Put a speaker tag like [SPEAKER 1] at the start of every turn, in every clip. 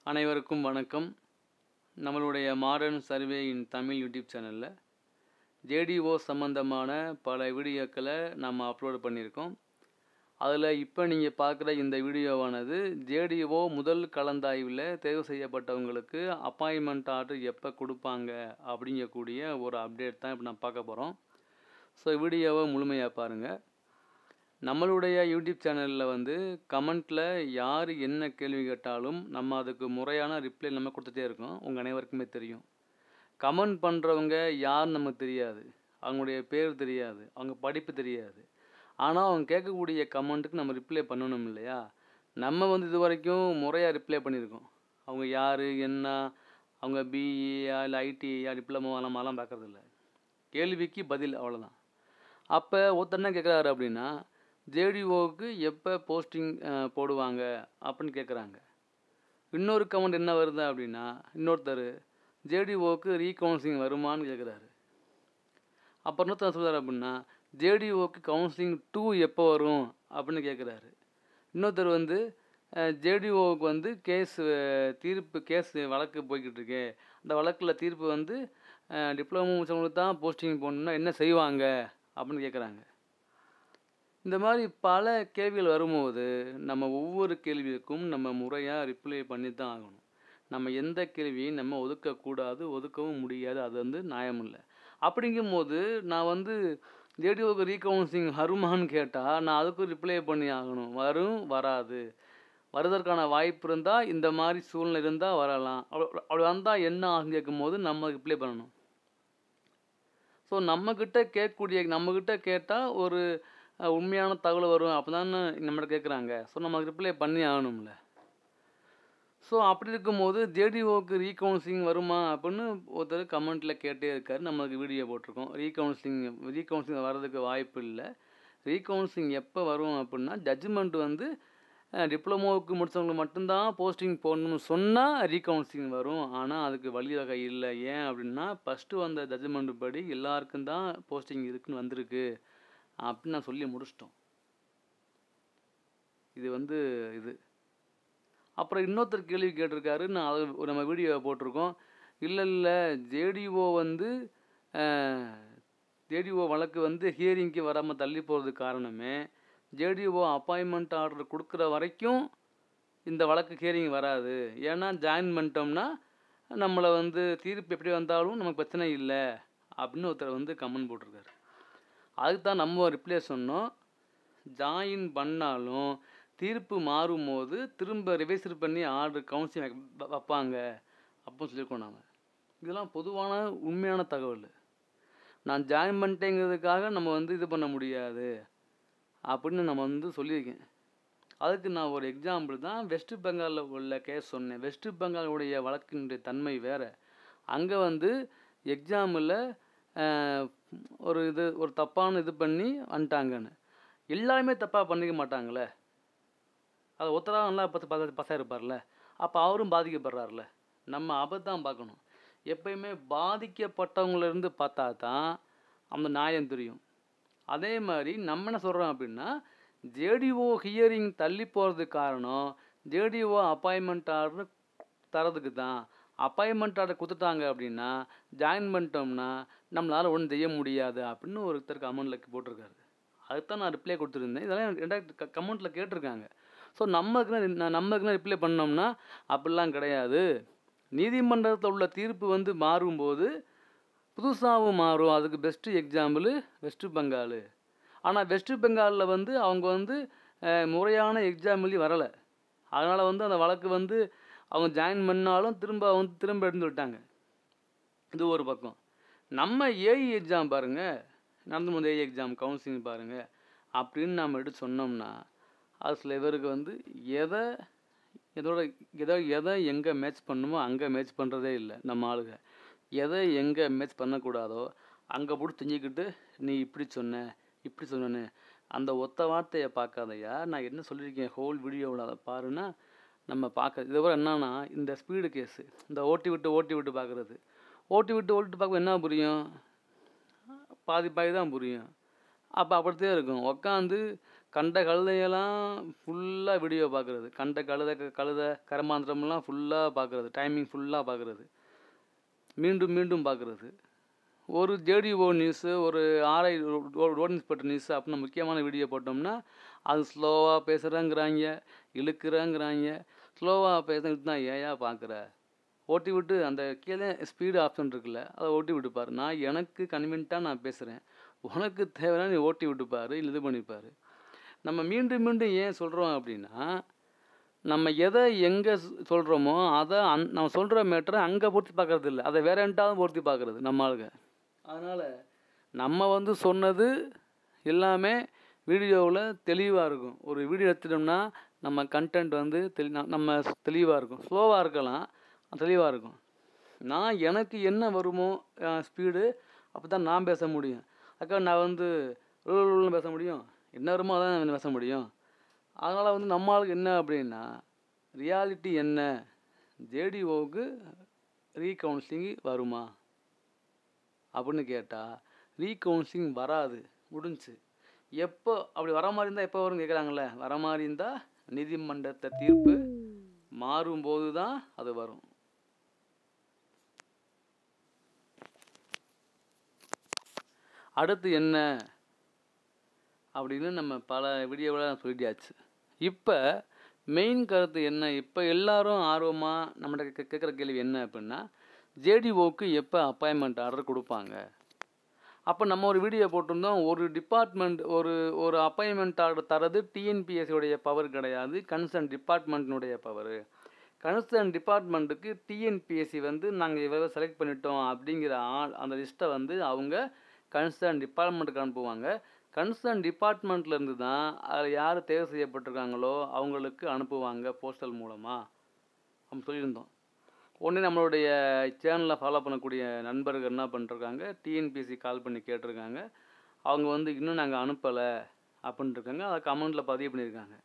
[SPEAKER 1] அனைவருக்கும் வணக்கம். நம்மளுடைய மாடர்ன் சர்வே இன் தமிழ் யூடியூப் சேனலில் ஜேடிஓ சம்மந்தமான பல வீடியோக்களை நம்ம அப்லோட் பண்ணியிருக்கோம். அதில் இப்போ நீங்கள் பார்க்குற இந்த வீடியோவானது ஜேடிஓ முதல் கலந்தாய்வில் தேர்வு செய்யப்பட்டவங்களுக்கு அப்பாயின்மெண்ட் ஆர்டர் எப்போ கொடுப்பாங்க அப்படிங்கக்கூடிய ஒரு அப்டேட் தான் இப்போ நான் பார்க்க போகிறோம். ஸோ வீடியோவை முழுமையாக பாருங்கள். நம்மளுடைய யூடியூப் சேனலில் கமெண்ட்டில் யார் என்ன கேள்வி கேட்டாலும் நம்ம அதுக்கு முறையான ரிப்ளை நம்ம கொடுத்துட்டே இருக்கோம். உங்கள் அனைவருக்குமே தெரியும். கமெண்ட் பண்ணுறவங்க யாருன்னு நமக்கு தெரியாது, அவங்களுடைய பேர் தெரியாது, அவங்க படிப்பு தெரியாது. ஆனால் அவங்க கேட்கக்கூடிய கமெண்ட்டுக்கு நம்ம ரிப்ளை பண்ணணும் இல்லையா? நம்ம இது வரைக்கும் முறையாக ரிப்ளை பண்ணியிருக்கோம். அவங்க யார் என்ன, அவங்க பிஇயா இல்லை ஐடிஐயா டிப்ளமோ நம்மலாம் பார்க்குறதில்ல. கேள்விக்கு பதில் அவ்வளோதான். அப்போ ஒருத்தர் என்ன கேட்குறாரு அப்படின்னா, ஜேடிஓவுக்கு எப்போ போஸ்டிங் போடுவாங்க அப்படின்னு கேட்குறாங்க. இன்னொரு கமெண்ட் என்ன வருது அப்படின்னா, இன்னொருத்தர் ஜேடிஓவுக்கு ரீகவுன்சிலிங் வருமானு கேட்குறாரு. அப்புறம் இன்னொருத்தர் சொல்கிறார் அப்படின்னா, ஜேடிஓவுக்கு கவுன்சிலிங் 2 எப்போ வரும் அப்படின்னு கேட்குறாரு. இன்னொருத்தர் ஜேடிஓவுக்கு கேஸ் வழக்கு போய்கிட்டு இருக்கு, அந்த வழக்கில் தீர்ப்பு டிப்ளமோ முடிச்சவங்களுக்கு தான் போஸ்டிங் போடணும்னா என்ன செய்வாங்க அப்படின்னு கேட்குறாங்க. இந்த மாதிரி பல கேள்விகள் வரும்போது நம்ம ஒவ்வொரு கேள்விக்கும் நம்ம முறையாக ரிப்ளை பண்ணி தான் ஆகணும். நம்ம எந்த கேள்வியும் நம்ம ஒதுக்கக்கூடாது, ஒதுக்கவும் முடியாது. அது நியாயம் இல்லை. அப்படிங்கும்போது நான் ஜேடிஓவுக்கு ரீகவுன்சிலிங் வருமானு கேட்டால் நான் அதுக்கும் ரிப்ளை பண்ணி ஆகணும். வரும் வராது, வருவதற்கான வாய்ப்பு இருந்தால் இந்த மாதிரி சூழ்நிலை இருந்தால் வரலாம், அப்படி வந்தால் என்ன ஆகும் கேட்கும்போது நம்ம ரிப்ளை பண்ணணும். ஸோ நம்மக்கிட்ட கேட்டால் ஒரு உண்மையான தகவல் வரும் அப்போ தானே நம்மகிட்ட கேட்குறாங்க. ஸோ நம்ம ரிப்ளை பண்ணி ஆகணும்ல. ஸோ அப்படி இருக்கும்போது ஜேடிஓவுக்கு ரீகவுன்சிலிங் வருமா அப்படின்னு ஒருத்தர் கமெண்ட்டில் கேட்டே இருக்கார். நம்மளுக்கு வீடியோ போட்டிருக்கோம். ரீகவுன்சிலிங் வர்றதுக்கு வாய்ப்பு இல்லை. ரீகவுன்சிலிங் எப்போ வரும் அப்படின்னா, ஜட்ஜ்மெண்ட் டிப்ளமோவுக்கு முடித்தவங்களுக்கு மட்டும்தான் போஸ்டிங் போடணும்னு சொன்னால் ரீகவுன்சிலிங் வரும். ஆனால் அதுக்கு வழிவகை இல்லை. ஏன் அப்படின்னா, ஃபஸ்ட்டு வந்த ஜட்ஜ்மெண்ட் படி எல்லாருக்கும் தான் போஸ்டிங் இருக்குன்னு வந்திருக்கு அப்படின்னு நான் சொல்லி முடிச்சிட்டோம். இது அப்புறம் இன்னொருத்தர் கேள்வி கேட்டிருக்காரு. நான் அது நம்ம வீடியோவை போட்டிருக்கோம். இல்லை ஜேடிஓ வழக்கு ஹியரிங்க்கு வராமல் தள்ளி போகிறதுக்கு காரணமே, ஜேடிஓ அப்பாயின்மெண்ட் ஆர்டர் கொடுக்குற வரைக்கும் இந்த வழக்கு ஹியரிங் வராது. ஏன்னா ஜாயின் பண்ணிட்டோம்னா நம்மளை தீர்ப்பு எப்படி வந்தாலும் நமக்கு பிரச்சனை இல்லை அப்படின்னு ஒருத்தர் கமெண்ட் போட்டிருக்காரு. அதுக்கு தான் நம்ம ரிப்ளை சொன்னோம், ஜாயின் பண்ணாலும் தீர்ப்பு மாறும்போது திரும்ப ரிவைசர் பண்ணி ஆர்டர் கவுன்சிலிங் வைப்பாங்க அப்படின்னு சொல்லியிருக்கோம். நாம் இதெல்லாம் பொதுவான உண்மையான தகவல். நான் ஜாயின் பண்ணிட்டேங்கிறதுக்காக நம்ம இது பண்ண முடியாது அப்படின்னு நம்ம சொல்லியிருக்கேன். அதுக்கு நான் ஒரு எக்ஸாம்பிள் தான் வெஸ்ட் பெங்காலில் உள்ள கேஸ் சொன்னேன். வெஸ்ட் பெங்காலுடைய வழக்கினுடைய தன்மை வேறு. அங்கே எக்ஸாமில் ஒரு தப்பான பண்ணி வந்துட்டாங்கன்னு எல்லாருமே தப்பாக பண்ணிக்க மாட்டாங்களே. அது ஒருத்தராக நல்லா பசங்க இருப்பார்ல, அப்போ அவரும் பாதிக்கப்படுறாருல. நம்ம தான் பார்க்கணும். எப்பயுமே பாதிக்கப்பட்டவங்களிருந்து பார்த்தா தான் அந்த நியாயம் தெரியும். அதே மாதிரி நம்ம என்ன சொல்கிறோம் அப்படின்னா, ஜேடிஓ ஹியரிங் தள்ளி போகிறதுக்கு காரணம் ஜேடிஓ அப்பாயின்மெண்ட் ஆர்டர் தரதுக்கு தான். அப்பாயின்மெண்ட் ஆர்டர் கொடுத்துட்டாங்க அப்படின்னா ஜாயின் பண்ணிட்டோம்னா நம்மளால் ஒன்றும் செய்ய முடியாது அப்படின்னு ஒருத்தர் கமெண்ட்டில் போட்டிருக்காரு. அதுதான் நான் ரிப்ளை கொடுத்துருந்தேன். இதெல்லாம் ரெண்டாவது கமெண்ட்டில் கேட்டிருக்காங்க. ஸோ நம்மக்குன்னு ரிப்ளை பண்ணோம்னா அப்படிலாம் கிடையாது. நீதிமன்றத்தில் உள்ள தீர்ப்பு மாறும்போது புதுசாகவும் மாறும். அதுக்கு பெஸ்ட்டு எக்ஸாம்பிள் வெஸ்ட் பெங்கால். ஆனால் வெஸ்ட் பெங்காலில் அவங்க முறையான எக்ஸாம் எழுதி வரலை. அதனால் அந்த வழக்கு அவங்க ஜாயின் பண்ணாலும் திரும்ப எடுத்து விட்டாங்க. இது ஒரு பக்கம். நம்ம ஏஇ எக்ஸாம் பாருங்கள், நடந்து முடிந்த ஏஇ எக்ஸாம் கவுன்சிலிங் பாருங்கள் அப்படின்னு நம்ம எடுத்து சொன்னோம்னா அது சில பேருக்கு எதை எங்கே மேட்ச் பண்ணணுமோ அங்கே மேட்ச் பண்ணுறதே இல்லை. நம்ம ஆளுங்க எதை எங்கே மேட்ச் பண்ணக்கூடாதோ அங்கே போட்டு செஞ்சுக்கிட்டு நீ இப்படி சொன்னேன்னு அந்த ஒத்த வார்த்தையை பார்க்காதையா. நான் என்ன சொல்லியிருக்கேன் ஹோல் வீடியோவில் அதை பாருன்னா நம்ம பார்க்க. இதுவரை என்னன்னா, இந்த ஸ்பீடு கேஸு, இந்த ஓட்டி விட்டு பார்க்குறது, ஓட்டி விட்டு பார்க்க என்ன புரியும்? பாதி தான் புரியும். அப்போ அப்படித்தான் இருக்கும். உட்காந்து கண்ட கழுதையெல்லாம் ஃபுல்லாக வீடியோ பார்க்குறது, கண்ட கழுதை கருமாந்திரம்லாம் ஃபுல்லாக பார்க்குறது, டைமிங் ஃபுல்லாக பார்க்குறது, மீண்டும் மீண்டும் பார்க்குறது. ஒரு ஜேடிஓ நியூஸு, ஒரு ஆர்ஐ ரோட் இன்ஸ்பெக்டர் நியூஸு அப்படின்னு முக்கியமான வீடியோ போட்டோம்னா அது ஸ்லோவாக பேசுகிறேங்கிறாங்க, இழுக்கிறேங்கிறாங்க. ஸ்லோவாக பேசுறது தான் ஏயா பார்க்குற, ஓட்டி விட்டு அந்த கீழே ஸ்பீடு ஆப்ஷன் இருக்குல்ல, அதை ஓட்டி விட்டுப்பார். நான் எனக்கு கன்வீனியன்ட்டாக நான் பேசுகிறேன், உனக்கு தேவையான நீ ஓட்டி விட்டுப்பார், இல்லை இது பண்ணிப்பார். நம்ம மீண்டும் மீண்டும் ஏன் சொல்கிறோம் அப்படின்னா, நம்ம எதை எங்கே சொல்கிறோமோ அதை நம்ம சொல்கிற மேட்டரை அங்கே பொருத்தி பார்க்குறது இல்லை, அதை வேற என்ட்டாவது பொருத்தி பார்க்குறது நம்ம ஆளுங்க. அதனால் நம்ம சொன்னது எல்லாமே வீடியோவில் தெளிவாக இருக்கும். ஒரு வீடியோ எடுத்துட்டோம்னா நம்ம கண்டென்ட் நம்ம தெளிவாக இருக்கும். ஸ்லோவாக இருக்கலாம், தெளிவாக இருக்கும். நான் எனக்கு என்ன வருமோ ஸ்பீடு அப்போ தான் நான் பேச முடியும். அக்கா நான் பேச முடியும், என்ன வருமோ அதான் பேச முடியும். அதனால் நம்ம ஆளுக்கு என்ன அப்படின்னா, ரியாலிட்டி என்ன, ஜேடிஓவுக்கு ரீகவுன்சிலிங் வருமா அப்படின்னு கேட்டால் ரீகவுன்சிலிங் வராது, முடிஞ்சு. எப்போ அப்படி வர மாதிரி இருந்தால் எப்போ வரும்னு கேட்குறாங்களே, வர மாதிரி இருந்தால் நீதிமன்றத்தை தீர்ப்பு மாறும்போது தான் அது வரும். அடுத்து என்ன அப்படின்னு நம்ம பல வீடியோவில் சொல்லியாச்சு. இப்போ மெயின் கருத்து என்ன, இப்போ எல்லாரும் ஆர்வமாக நம்மகிட்ட கேட்குற கேள்வி என்ன அப்படின்னா, ஜேடிஓக்கு எப்போ அப்பாயின்மெண்ட் ஆர்டர் கொடுப்பாங்க. அப்போ நம்ம ஒரு வீடியோ போட்டிருந்தோம், ஒரு டிபார்ட்மெண்ட் ஒரு அப்பாயின்மெண்ட் ஆர்டர் தரது டிஎன்பிஎஸ்சியோடைய பவர் கிடையாது, கன்சர்ன் டிபார்ட்மெண்ட்டினுடைய பவர். கன்சர்ன் டிபார்ட்மெண்ட்டுக்கு டிஎன்பிஎஸ்சி நாங்கள் இவ்வளோ செலக்ட் பண்ணிட்டோம் அப்படிங்கிற அந்த லிஸ்ட்டை அவங்க கன்சர்ன் டிபார்ட்மெண்ட்டுக்கு அனுப்புவாங்க. கன்சர்ன் டிபார்ட்மெண்ட்லேருந்து தான் அதில் யார் தேர்வு செய்யப்பட்டிருக்காங்களோ அவங்களுக்கு அனுப்புவாங்க போஸ்டல் மூலமாக நம்ம சொல்லியிருந்தோம். உடனே நம்மளுடைய சேனலில் ஃபாலோ பண்ணக்கூடிய நண்பர்கள் என்ன பண்ணிருக்காங்க, டிஎன்பிஎஸ்சி கால் பண்ணி கேட்டிருக்காங்க. அவங்க இன்னும் நாங்கள் அனுப்பலை அப்படின்ட்டுருக்காங்க, அதை கமெண்டில் பதிவு பண்ணியிருக்காங்க.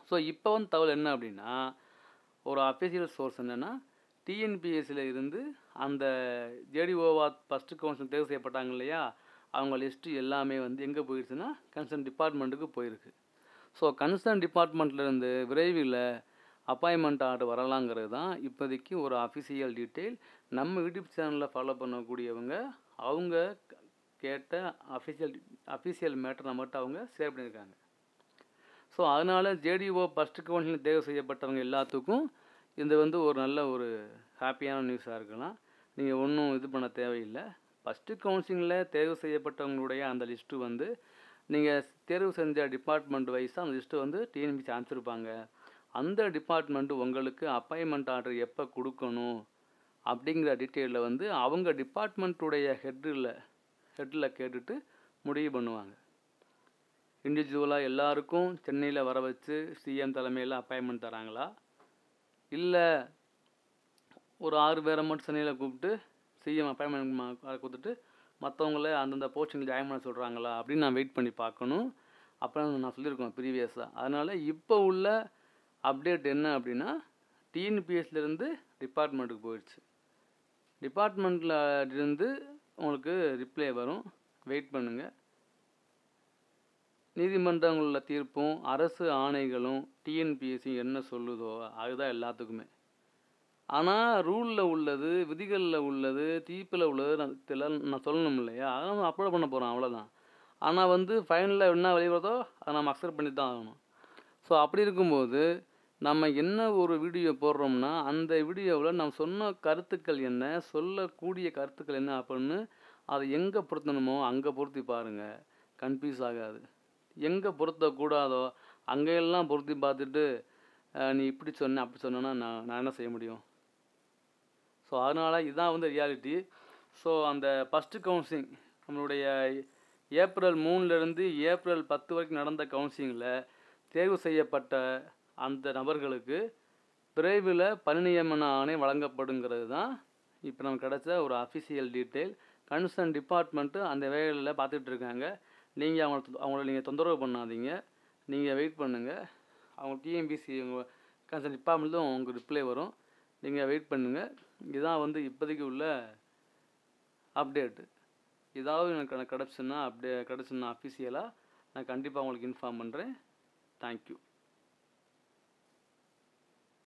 [SPEAKER 1] ஸோ இப்போ தகவல் என்ன அப்படின்னா, ஒரு அஃபிஷியல் சோர்ஸ் என்னென்னா, டிஎன்பிஎஸ்சியில் இருந்து அந்த ஜேடிஓவா ஃபஸ்ட்டு கவுன்சில் தேர்வு செய்யப்பட்டாங்க இல்லையா, அவங்க லிஸ்ட்டு எல்லாமே எங்கே போயிடுச்சுன்னா கன்சர்ன் டிபார்ட்மெண்ட்டுக்கு போயிருக்கு. ஸோ கன்சர்ன் டிபார்ட்மெண்ட்லேருந்து விரைவில் அப்பாயின்மெண்ட் ஆர்டர் வரலாங்கிறது தான் இப்போதைக்கு ஒரு அஃபிஷியல் டீட்டெயில். நம்ம யூடியூப் சேனலில் ஃபாலோ பண்ணக்கூடியவங்க அவங்க கேட்ட அஃபிஷியல் மேட்டர் நம்மகிட்ட அவங்க ஷேர் பண்ணியிருக்காங்க. ஸோ அதனால் ஜேடிஓ ஃபஸ்ட்டு கவுன்சிலில் தேர்வு செய்யப்பட்டவங்க எல்லாத்துக்கும் இந்த ஒரு நல்ல ஒரு ஹாப்பியான நியூஸாக இருக்கலாம். நீங்கள் ஒன்றும் இது பண்ண தேவையில்லை. ஃபஸ்ட்டு கவுன்சிலிங்கில் தேர்வு செய்யப்பட்டவங்களுடைய அந்த லிஸ்ட்டு நீங்கள் தேர்வு செஞ்ச டிபார்ட்மெண்ட் வைஸாக அந்த லிஸ்ட்டு டிஎன்பிஎஸ்சி அனுப்பிச்சிருப்பாங்க. அந்த டிபார்ட்மெண்ட்டு உங்களுக்கு அப்பாயின்மெண்ட் ஆர்டர் எப்போ கொடுக்கணும் அப்படிங்கிற டீட்டெயிலில் அவங்க டிபார்ட்மெண்ட்டுடைய ஹெட்டில் கேட்டுட்டு முடிவு பண்ணுவாங்க. இண்டிவிஜுவலாக எல்லாருக்கும் சென்னையில் வர வச்சு சிஎம் தலைமையில் அப்பாயின்மெண்ட் தராங்களா, இல்லை ஒரு 6 பேரை மட்டும் சென்னையில் கூப்பிட்டு சிஎம் அப்பாயின்மெண்ட் கொடுத்துட்டு மற்றவங்கள அந்தந்த போஸ்டிங்கில் ஜாயின் பண்ண சொல்கிறாங்களா அப்படின்னு நான் வெயிட் பண்ணி பார்க்கணும். அப்புறம் நான் சொல்லியிருக்கோம் ப்ரீவியஸாக. அதனால் இப்போ உள்ள அப்டேட் என்ன அப்படின்னா, டிஎன்பிஎஸ்சிலேருந்து டிபார்ட்மெண்ட்டுக்கு போயிடுச்சு. டிபார்ட்மெண்ட்டில் இருந்து உங்களுக்கு ரிப்ளை வரும், வெயிட் பண்ணுங்கள். நீதிமன்றங்களில் தீர்ப்பும் அரசு ஆணைகளும் டிஎன்பிஎஸ்சி என்ன சொல்லுதோ அதுதான் எல்லாத்துக்குமே. ஆனால் ரூலில் உள்ளது, விதிகளில் உள்ளது, தீர்ப்பில் உள்ளது நான் சொல்லணும் இல்லையா, அதை நம்ம அப்லோட் பண்ண போகிறோம், அவ்வளோதான். ஆனால் ஃபைனலில் என்ன வெளிவரதோ அதை நம்ம அக்செப்ட் பண்ணி தான் ஆகணும். ஸோ அப்படி இருக்கும்போது நம்ம என்ன ஒரு வீடியோ போடுறோம்னா அந்த வீடியோவில் நம்ம சொன்ன கருத்துக்கள் என்ன, சொல்லக்கூடிய கருத்துக்கள் என்ன அப்படின்னு அதை எங்கே பொருத்தணுமோ அங்கே பொருத்தி பாருங்கள், கன்ஃபியூஸ் ஆகாது. எங்கே பொருத்தக்கூடாதோ அங்கெல்லாம் பொருத்தி பார்த்துட்டு நீ இப்படி சொன்ன அப்படி சொன்னேன்னா நான் என்ன செய்ய முடியும். ஸோ அதனால் இதுதான் ரியாலிட்டி. ஸோ அந்த ஃபஸ்ட்டு கவுன்சிலிங் நம்மளுடைய ஏப்ரல் 3லேருந்து ஏப்ரல் 10 வரைக்கும் நடந்த கவுன்சிலிங்கில் தேர்வு செய்யப்பட்ட அந்த நபர்களுக்கு விரைவில் பணி நியமன ஆணை வழங்கப்படுங்கிறது தான் இப்போ நமக்கு கிடச்ச ஒரு அஃபிஷியல் டீட்டெயில். கன்சர்ன் டிபார்ட்மெண்ட்டு அந்த வேலையில் பார்த்துட்டு இருக்காங்க. நீங்கள் அவங்கள நீங்கள் தொந்தரவு பண்ணாதீங்க, நீங்கள் வெயிட் பண்ணுங்கள். அவங்க டிஎன்பிஎஸ்சி கன்சர்ன் டிபார்ட்மெண்ட்டும் உங்களுக்கு ரிப்ளை வரும், நீங்கள் வெயிட் பண்ணுங்கள். இதுதான் இப்போதைக்கு உள்ள அப்டேட்டு. ஏதாவது எனக்கு கிடச்சுன்னா கிடச்சுன்னா அஃபிஷியலாக நான் கண்டிப்பாக உங்களுக்கு இன்ஃபார்ம் பண்ணுறேன். தேங்க்யூ.